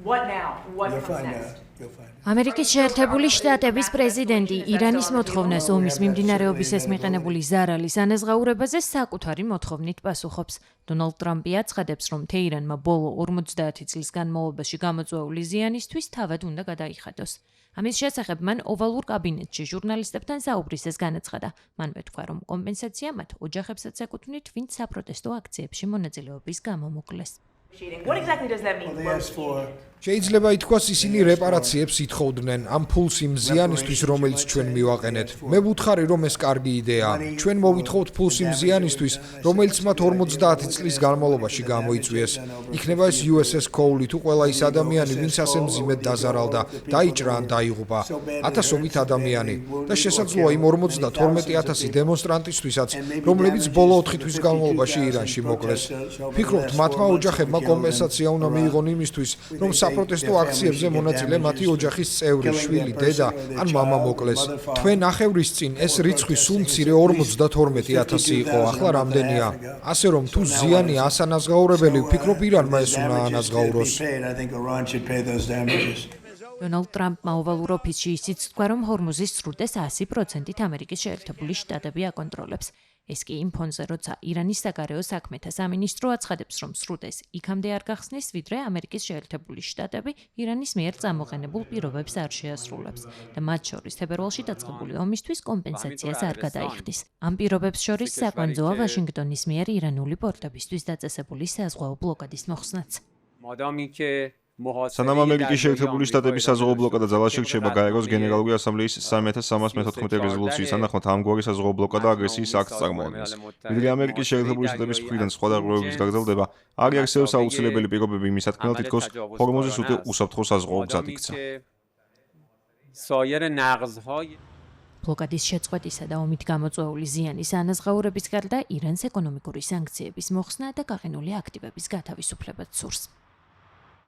What now? What comes next? ამერიკის შეერთებული შტატების პრეზიდენტი ირანის მოთხოვნას ომის მიმდინარეობის ეს მიყენებული ზარალის ანაზღაურებაზე საკუთარი მოთხოვნით პასუხობს. დონალდ ტრამპი აცხადებს, რომ თეირანმა ბოლო 50 წლის განმავლობაში გამოწვეული ზიანისთვის თავად უნდა გადაიხადოს. ამის შესახებ მან ოვალურ კაბინეტში ჟურნალისტებთან საუბრისას განაცხადა. მანვე თქვა, რომ კომპენსაცია მათ ოჯახებსაც ეკუთვნით, ვინც საპროტესტო აქციებში მონაწილეობის გამო მოკლეს. What exactly does that mean? შეიძლება ითქვას, ისინი რეპარაციებს ითხოვდნენ ამ ფულს იმ ზიანისთვის, რომელიც ჩვენ მივაყენეთ. მე ვუთხარი, რომ ეს კარგი იდეაა. ჩვენ მოვითხოვთ ფულს იმ ზიანისთვის, რომელიც მათ 50 წლის განმავლობაში გამოიწვიეს. იქნება ეს USS Cole თუ ყველა ის ადამიანი, ვინც ასე მძიმედ დაზარალდა, დაიჭრა ან დაიღუპა. ათასობით ადამიანი და შესაძლოა იმ 52,000 დემონსტრანტისთვისაც, რომლებიც ბოლო 4 თვის განმავლობაში ირანში მოკლეს. ფიქრობთ, მათმა ოჯახებმა კომპენსაცია უნდა მიიღონ იმისთვის, რომ საპროტესტო აქციებზე მონაწილე მათი ოჯახის წევრი, შვილი, დედა ან მამა მოკლეს. თქვენ ნახევრის წინ ეს რიცხვი სულ მცირე 52,000 იყო, ახლა რამდენია? ასე რომ თუ ზიანი ასანაზღაურებელი, ვფიქრობ ირანმა ეს უნდა ანაზღაუროს. დონალდ ტრამპმა ოვალურ ოფისში ისიც თქვა, რომ ჰორმუზის სრუტეს 100%-ით ამერიკის შეერთებული შტატები აკონტროლებს. ეს კი იმ ფონზე, როცა ირანის საგარეო საქმეთა სამინისტრო აცხადებს, რომ სრუტეს იქამდე არ გახსნის, ვიდრე ამერიკის შეერთებული შტატები ირანის მიერ წამოყენებულ პირობებს არ შეასრულებს და მათ შორის თებერვალში დაწყებული ომისთვის კომპენსაციას არ გადაიხდის. ამ პირობებს შორის საკვანძოა ვაშინგტონის მიერ ირანული პორტებისთვის დაწესებული საზღვაო ბლოკადის მოხსნაც. სანამ ამერიკის შეერთებული შტატების საზღვაო ბლოკადა ძალაში რჩება გაეროს გენერალური ასამბლეის 3314 რეზოლუციის თანახმად ამგვარი საზღვაო ბლოკადა აგრესიის აქტს წარმოადგენს. ვიდრე ამერიკის შეერთებული შტატების მხრიდან სხვა დარღვევების გაგრძელდება, არ არსებობს აუცილებელი პირობები იმის თქმით, თითქოს ჰორმუზის სრუტე უსაფრთხო საზღვაო გზად იქცა. ბლოკადის შეწყვეტისა და ომით გამოწვეული ზიანის ანაზღაურების გარდა ირანს ეკონომიკური სანქციების მოხსნა და გაყინული აქტივების გათავისუფლებაც სურს.